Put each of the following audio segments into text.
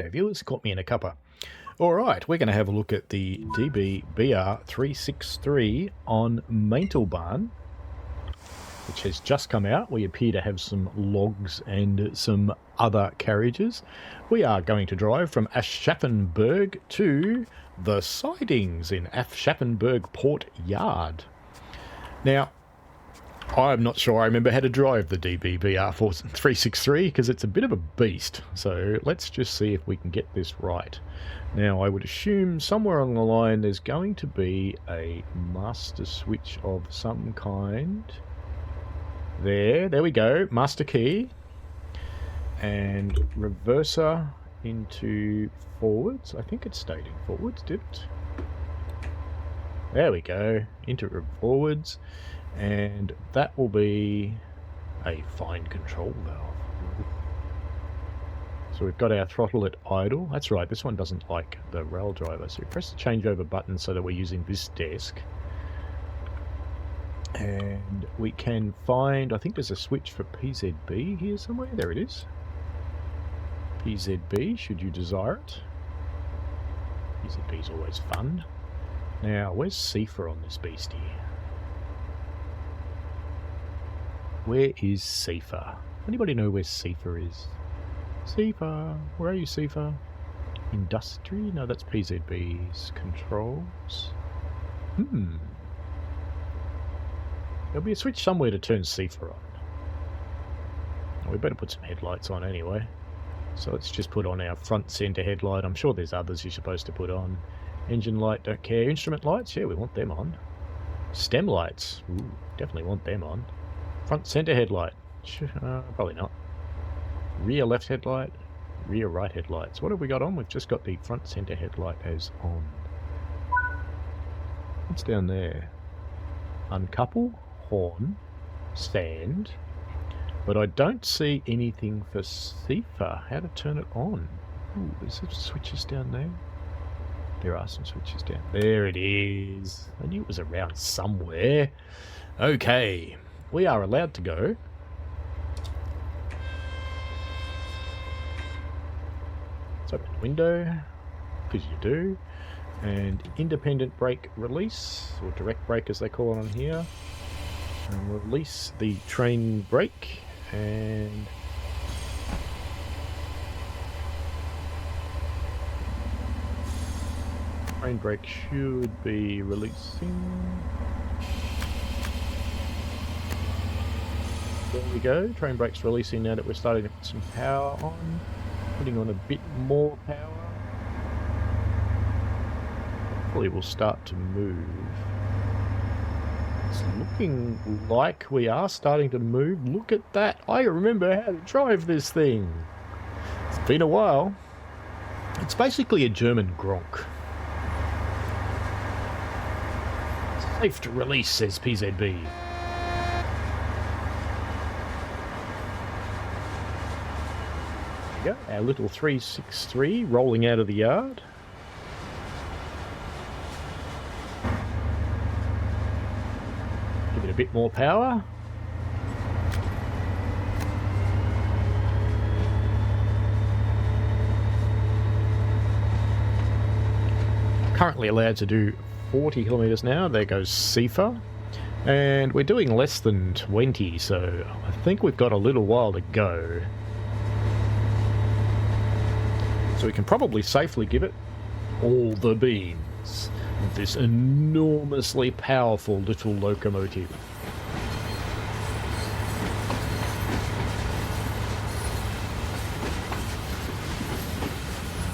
G'day viewers, caught me in a cuppa. Alright, we're going to have a look at the DB-BR 363 on Maintalbahn, which has just come out. We appear to have some logs and some other carriages. We are going to drive from Aschaffenburg to the sidings in Aschaffenburg Port Yard. Now, I'm not sure I remember how to drive the DB-BR 363 because it's a bit of a beast. So let's just see if we can get this right. Now, I would assume somewhere along the line there's going to be a master switch of some kind. There we go, master key. And reverser into forwards. I think it stayed in forwards, did it? There we go, into forwards. And that will be a fine control valve. So we've got our throttle at idle. That's right, this one doesn't like the rail driver. So we press the changeover button so that we're using this desk. And we can find, I think there's a switch for PZB here somewhere. There it is. PZB, should you desire it. PZB is always fun. Now, where's SIFA on this beast here? Where is SIFA? Anybody know where SIFA is? SIFA, where are you, SIFA? Industry? No, that's PZB's controls. There'll be a switch somewhere to turn SIFA on. Oh, we better put some headlights on anyway. So let's just put on our front center headlight. I'm sure there's others you're supposed to put on. Engine light, don't care. Instrument lights, yeah, we want them on. Stem lights, ooh, definitely want them on. Front center headlight, probably not. Rear left headlight, rear right headlights. What have we got on? We've just got the front center headlight as on. What's down there? Uncouple, horn, stand. But I don't see anything for SIFA. How to turn it on? Ooh, is there switches down there? There are some switches down. There it is. I knew it was around somewhere. Okay. We are allowed to go. Let's open the window, because you do. And independent brake release, or direct brake as they call it on here. And release the train brake, and train brake should be releasing. There we go, train brake's releasing now that we're starting to put some power on. Putting on a bit more power. Hopefully it will start to move. It's looking like we are starting to move. Look at that. I remember how to drive this thing. It's been a while. It's basically a German Gronk. Safe to release, says PZB. Go. Our little 363 rolling out of the yard. Give it a bit more power. Currently allowed to do 40 kilometers an hour. There goes SIFA. And we're doing less than 20, so I think we've got a little while to go. So we can probably safely give it all the beans with this enormously powerful little locomotive.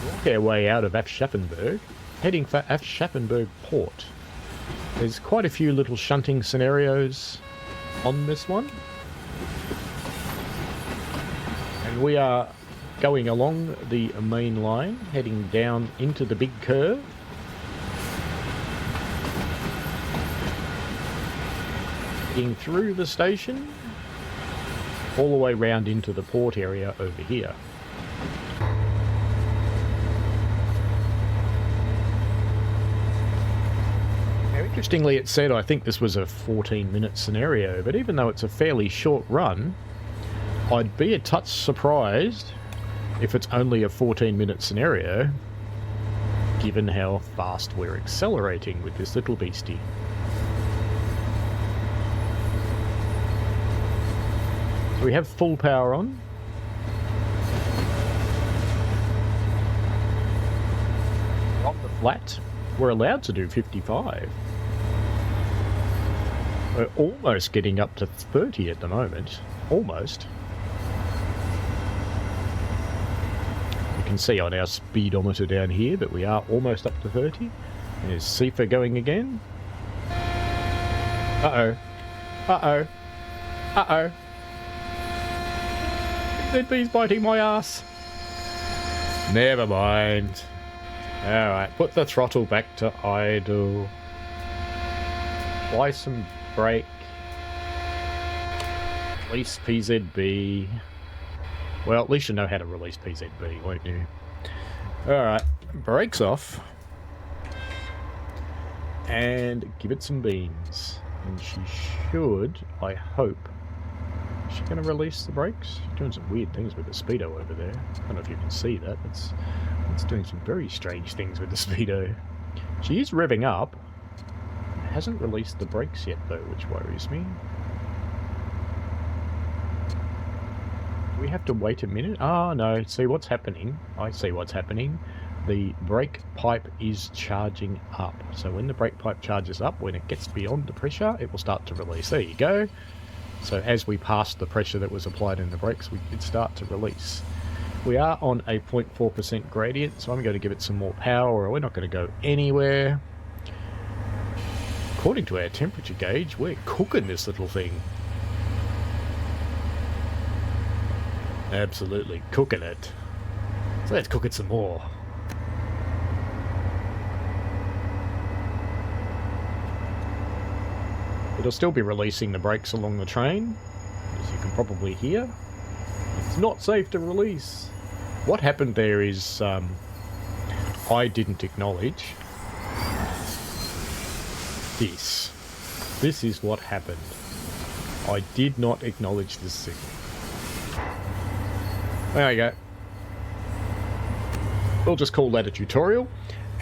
Walk our way out of Aschaffenburg, heading for Aschaffenburg Port. There's quite a few little shunting scenarios on this one. And we are going along the main line, heading down into the big curve. Heading through the station, all the way round into the port area over here. Now, interestingly, it said, I think this was a 14-minute scenario, but even though it's a fairly short run, I'd be a touch surprised if it's only a 14-minute scenario, given how fast we're accelerating with this little beastie. So we have full power on. On the flat, we're allowed to do 55. We're almost getting up to 30 at the moment. Almost. You can see on our speedometer down here that we are almost up to 30. There's SIFA going again. Uh-oh. Uh-oh. Uh-oh. PZB's biting my ass. Never mind. Alright, put the throttle back to idle. Apply some brake. Release PZB. Well, at least you know how to release PZB, won't you? Alright, brakes off. And give it some beans. And she should, I hope... Is she going to release the brakes? She's doing some weird things with the speedo over there. I don't know if you can see that. It's doing some very strange things with the speedo. She is revving up. Hasn't released the brakes yet though, which worries me. Do we have to wait a minute? Ah, no. See what's happening? I see what's happening. The brake pipe is charging up. So when the brake pipe charges up, when it gets beyond the pressure, it will start to release. There you go. So as we passed the pressure that was applied in the brakes, we did start to release. We are on a 0.4% gradient, so I'm going to give it some more power, or we're not going to go anywhere. According to our temperature gauge, we're cooking this little thing. Absolutely cooking it. So let's cook it some more. It'll still be releasing the brakes along the train, as you can probably hear. It's not safe to release. What happened there is I didn't acknowledge this. This is what happened. I did not acknowledge this signal. There you go. We'll just call that a tutorial.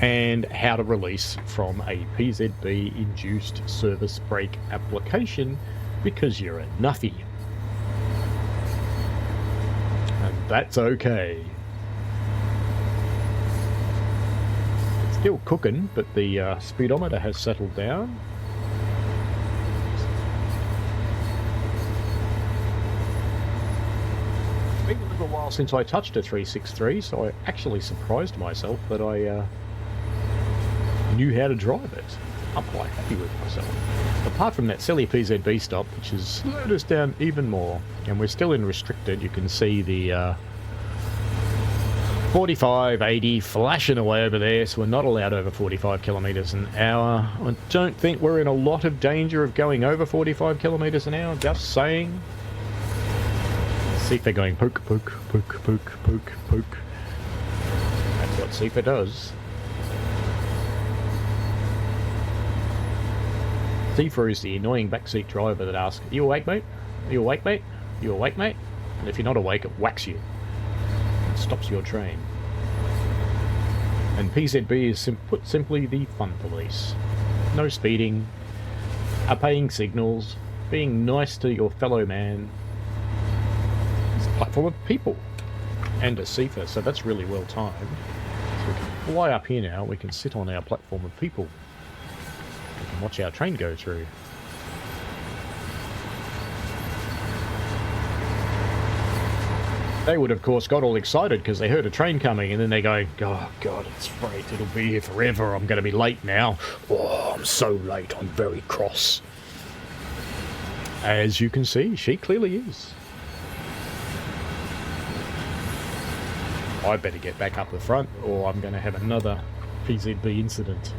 And how to release from a PZB induced service brake application because you're a nuffy. And that's okay. It's still cooking, but the speedometer has settled down. It's been a little while since I touched a 363, so I actually surprised myself that I knew how to drive it. I'm quite happy with myself. Apart from that silly PZB stop, which has slowed us down even more, and we're still in restricted. You can see the 45, 80 flashing away over there, so we're not allowed over 45 kilometres an hour. I don't think we're in a lot of danger of going over 45 kilometres an hour, just saying. SIFA going poke, poke, poke, poke, poke, poke. That's what SIFA does. SIFA is the annoying backseat driver that asks, "Are you awake, mate? Are you awake, mate? Are you awake, mate?" And if you're not awake, it whacks you. It stops your train. And PZB is put simply the fun police. No speeding, obeying signals, being nice to your fellow man. It's a platform of people and a SIFA, so that's really well timed. So we can fly up here now, we can sit on our platform of people. We can watch our train go through. They would, of course, got all excited because they heard a train coming, and then they go, "Oh, God, it's freight. It'll be here forever. I'm going to be late now. Oh, I'm so late. I'm very cross." As you can see, she clearly is. I better get back up the front, or I'm going to have another PZB incident.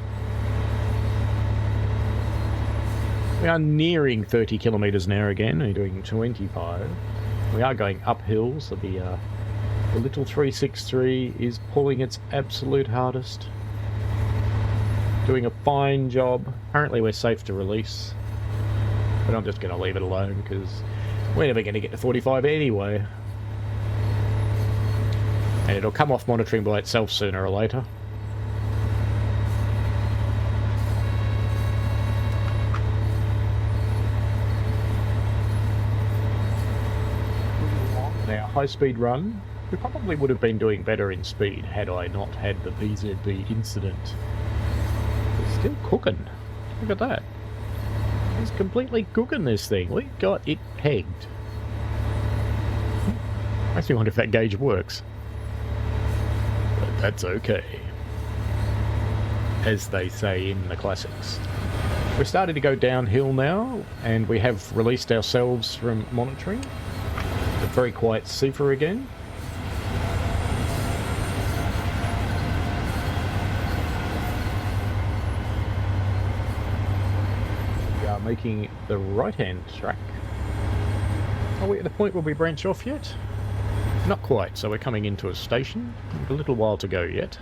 We are nearing 30 kilometres an hour again. We're doing 25. We are going uphill, so the little 363 is pulling its absolute hardest. Doing a fine job. Apparently we're safe to release. But I'm just going to leave it alone because we're never going to get to 45 anyway. And it'll come off monitoring by itself sooner or later. Now, high-speed run, we probably would have been doing better in speed had I not had the PZB incident. It's still cooking. Look at that. It's completely cooking, this thing. We got it pegged. Makes me wonder if that gauge works. But that's okay. As they say in the classics. We're starting to go downhill now, and we have released ourselves from monitoring. A very quiet SIFA again. We are making the right-hand track. Are we at the point where we branch off yet? Not quite, so we're coming into a station. A little while to go yet.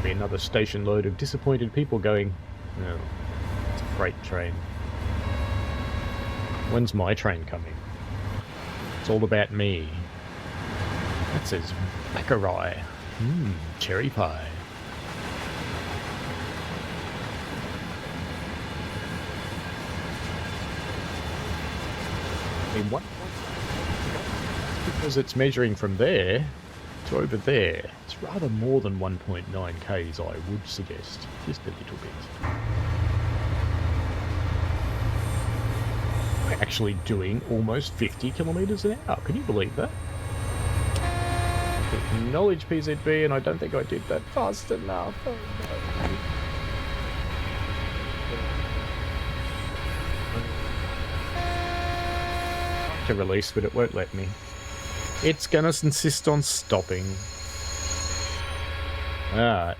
Be another station load of disappointed people going, no, it's a freight train. When's my train coming? It's all about me. That says Baccarat. Cherry pie. In what? Because it's measuring from there to over there. It's rather more than 1.9 k's, I would suggest. Just a little bit. We're actually doing almost 50 kilometres an hour. Can you believe that? Acknowledge PZB, and I don't think I did that fast enough. Oh, no. To release, but it won't let me. It's gonna insist on stopping. Alright.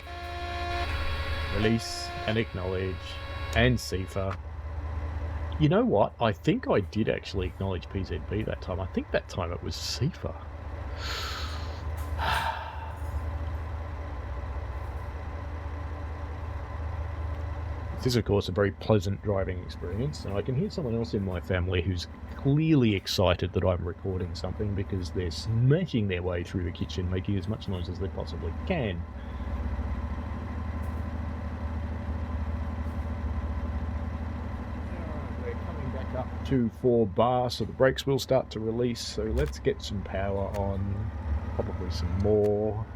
Release and acknowledge and SIFA. You know what? I think I did actually acknowledge PZB that time. I think that time it was SIFA. This is, of course, a very pleasant driving experience, and I can hear someone else in my family who's clearly excited that I'm recording something because they're smashing their way through the kitchen, making as much noise as they possibly can. We're coming back up to 4 bar, so the brakes will start to release, so let's get some power on, probably some more.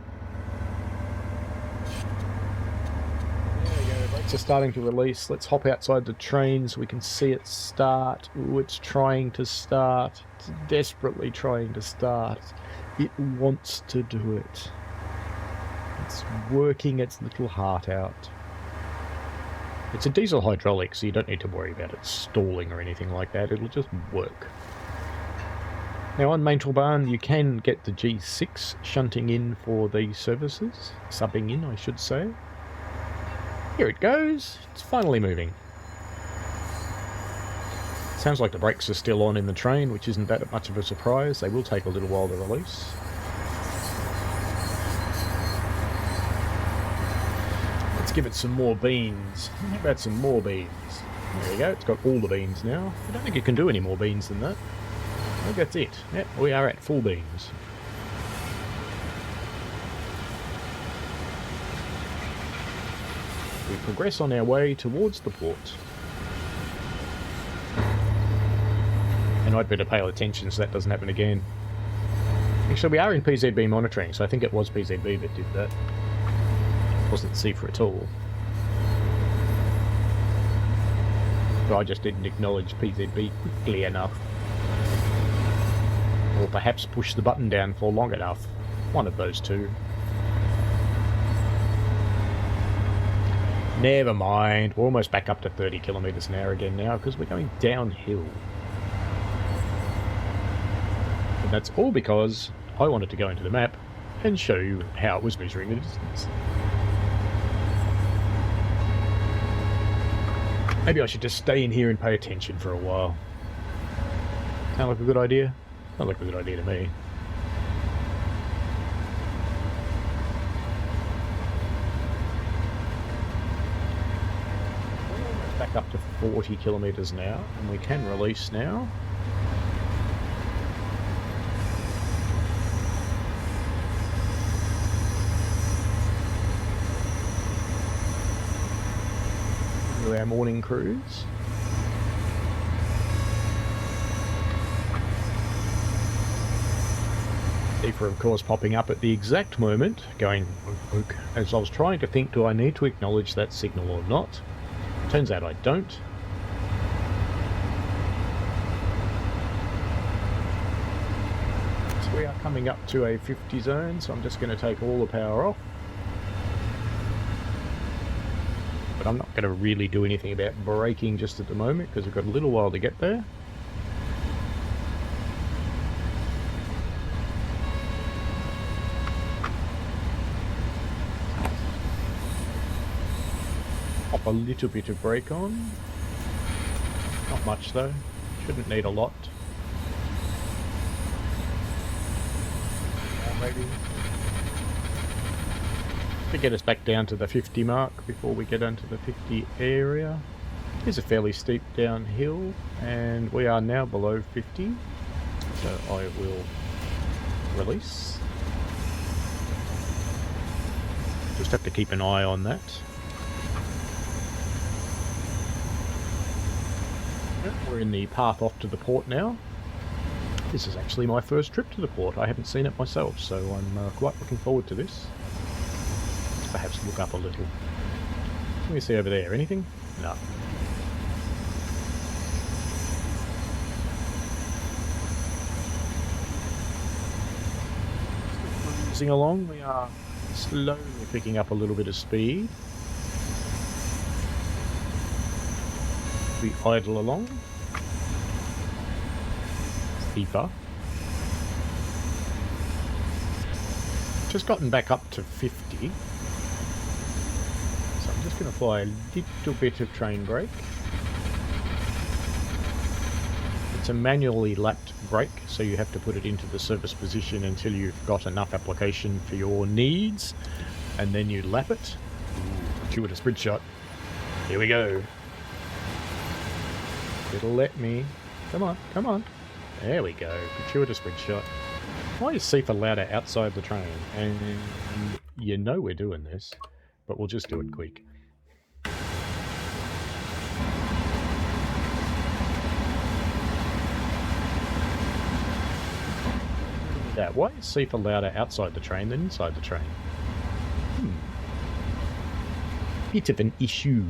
Brakes are starting to release. Let's hop outside the train so we can see it start. Ooh, it's trying to start. It's desperately trying to start. It wants to do it. It's working its little heart out. It's a diesel hydraulic, so you don't need to worry about it stalling or anything like that. It'll just work. Now on Maintalbahn, you can get the G6 shunting in for these services. Subbing in, I should say. Here it goes. It's finally moving. Sounds like the brakes are still on in the train, which isn't that much of a surprise. They will take a little while to release. Let's give it some more beans. How about some more beans? There you go. It's got all the beans now. I don't think it can do any more beans than that. I think that's it. Yep, we are at full beans. We progress on our way towards the port. And I'd better pay attention so that doesn't happen again. Actually, we are in PZB monitoring, so I think it was PZB that did that. It wasn't SIFA at all. But I just didn't acknowledge PZB quickly enough. Or perhaps push the button down for long enough. One of those two. Never mind, we're almost back up to 30 kilometres an hour again now because we're going downhill. And that's all because I wanted to go into the map and show you how it was measuring the distance. Maybe I should just stay in here and pay attention for a while. Sound like a good idea? Sounds like a good idea to me. back up to 40 kilometers an hour, and we can release now. Do our morning cruise. SIFA, of course, popping up at the exact moment, going oak, as I was trying to think, do I need to acknowledge that signal or not? Turns out I don't. So we are coming up to a 50 zone, so I'm just going to take all the power off. But I'm not going to really do anything about braking just at the moment, because we've got a little while to get there. Pop a little bit of brake on. Not much though. Shouldn't need a lot. Maybe. To get us back down to the 50 mark before we get into the 50 area. It's a fairly steep downhill, and we are now below 50. So I will release. Just have to keep an eye on that. We're in the path off to the port now. This is actually my first trip to the port. I haven't seen it myself, so I'm quite looking forward to this. Let's perhaps look up a little. What do we see over there? Anything? No. Cruising along, we are slowly picking up a little bit of speed. We idle along. SIFA. Just gotten back up to 50. So I'm just going to apply a little bit of train brake. It's a manually lapped brake, so you have to put it into the service position until you've got enough application for your needs, and then you lap it. Gratuitous bridge shot. Here we go. It'll let me. Come on, come on. There we go. Gratuitous bridge shot. Why is SIFA louder outside the train? And you know we're doing this, but we'll just do it quick. That. Why is SIFA louder outside the train than inside the train? Bit of an issue.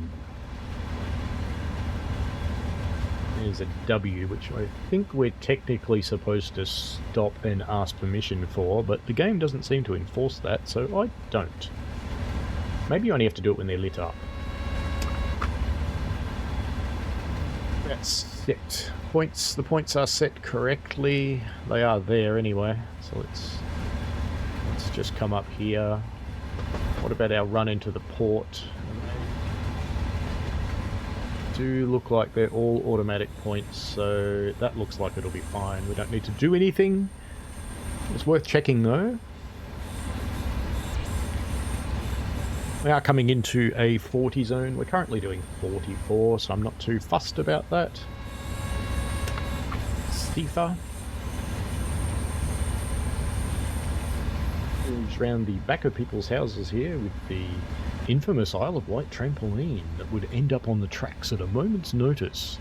There's a W, which I think we're technically supposed to stop and ask permission for, but the game doesn't seem to enforce that, so I don't. Maybe you only have to do it when they're lit up. That's set. Points. The points are set correctly. They are there anyway, so let's just come up here. What about our run into the port? Do look like they're all automatic points, so that looks like it'll be fine. We don't need to do anything. It's worth checking though. We are coming into a 40 zone. We're currently doing 44, so I'm not too fussed about that. SIFA. Cruise around the back of people's houses here with the infamous Isle of Wight trampoline that would end up on the tracks at a moment's notice.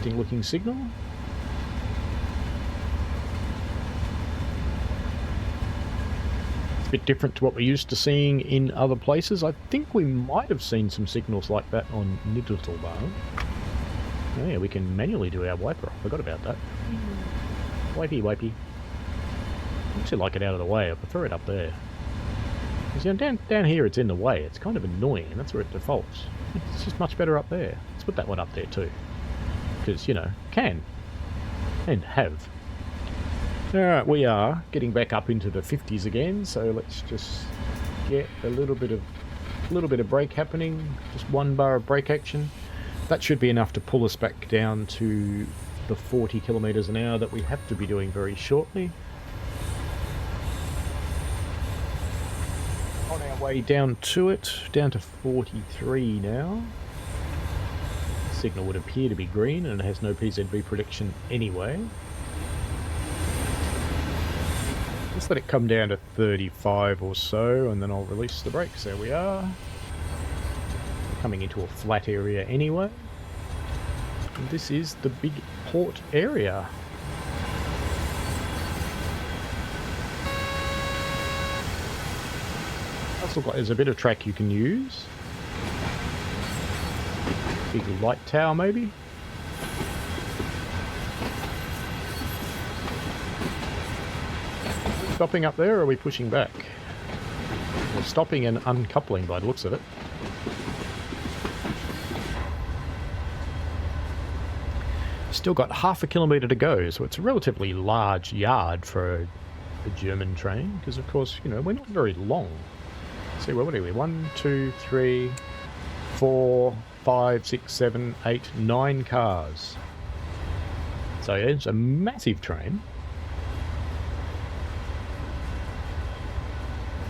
Interesting looking signal. It's a bit different to what we're used to seeing in other places. I think we might have seen some signals like that on Maintalbahn. Oh yeah, we can manually do our wiper. I forgot about that. Wipey, wipey. I actually like it out of the way. I prefer it up there. Because, you know, down here it's in the way. It's kind of annoying, and that's where it defaults. It's just much better up there. Let's put that one up there too. Because, you know, can. And have. Alright, we are getting back up into the 50s again, so let's just get a little bit of brake happening. Just 1 bar of brake action. That should be enough to pull us back down to the 40 kilometers an hour that we have to be doing very shortly. way down to it, down to 43 now. Signal would appear to be green and it has no PZB prediction anyway. Just let it come down to 35 or so and then I'll release the brakes. There we are. We're coming into a flat area anyway. And this is the big port area. Does look like there's a bit of track you can use. Big light tower maybe. Stopping up there or are we pushing back? We're stopping and uncoupling by the looks of it. Still got half a kilometre to go, so it's a relatively large yard for a German train, because of course, you know, we're not very long. See, what are we? 1, 2, 3, 4, 5, 6, 7, 8, 9 cars. So yeah, it's a massive train.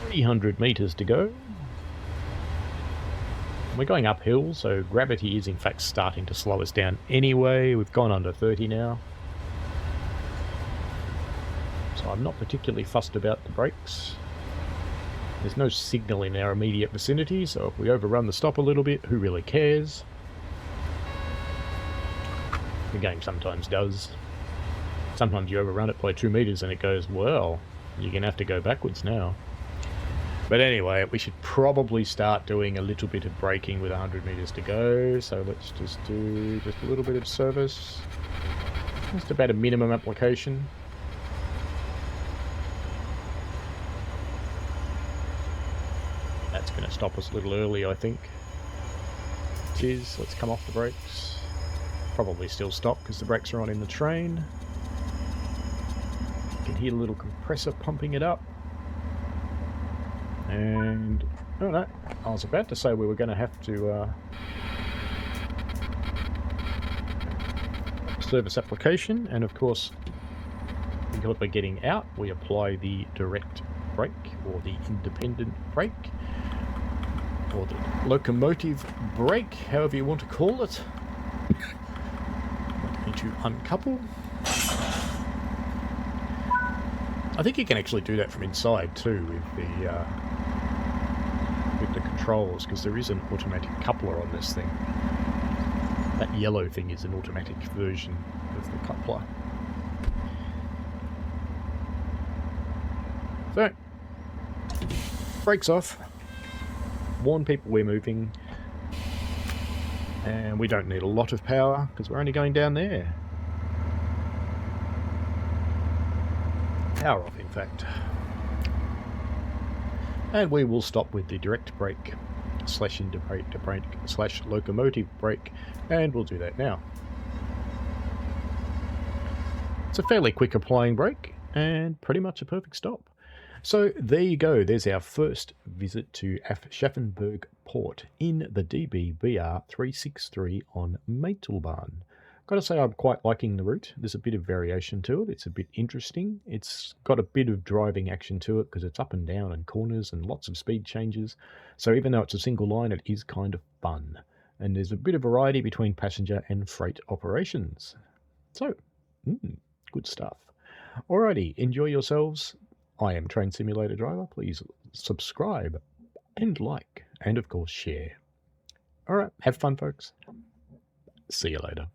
300 metres to go. We're going uphill, so gravity is in fact starting to slow us down anyway. We've gone under 30 now. So I'm not particularly fussed about the brakes. There's no signal in our immediate vicinity, so if we overrun the stop a little bit, who really cares? The game sometimes does. Sometimes you overrun it by 2 metres and it goes, well, you're going to have to go backwards now. But anyway, we should probably start doing a little bit of braking with 100 metres to go. So let's just do just a little bit of service. Just about a minimum application. That's going to stop us a little early, I think. Cheers, let's come off the brakes. Probably still stop because the brakes are on in the train. You can hear the little compressor pumping it up. And, oh no, I was about to say we were going to have to service application, and of course, because we're getting out, we apply the direct brake, or the independent brake, or the locomotive brake, however you want to call it. Need to uncouple. I think you can actually do that from inside too with the controls, because there is an automatic coupler on this thing. That yellow thing is an automatic version of the coupler. So, brakes off. Warn people we're moving. And we don't need a lot of power, because we're only going down there. Power off, in fact. And we will stop with the direct brake slash independent brake slash locomotive brake, and we'll do that now. It's a fairly quick applying brake and pretty much a perfect stop. So there you go, there's our first visit to Aschaffenburg Port in the DB-BR 363 on Maintalbahn. Got to say I'm quite liking the route. There's a bit of variation to it. It's a bit interesting. It's got a bit of driving action to it because it's up and down and corners and lots of speed changes. So even though it's a single line, it is kind of fun. And there's a bit of variety between passenger and freight operations. So, good stuff. Alrighty, enjoy yourselves. I am Train Simulator Driver. Please subscribe and like, and of course share. Alright, have fun folks. See you later.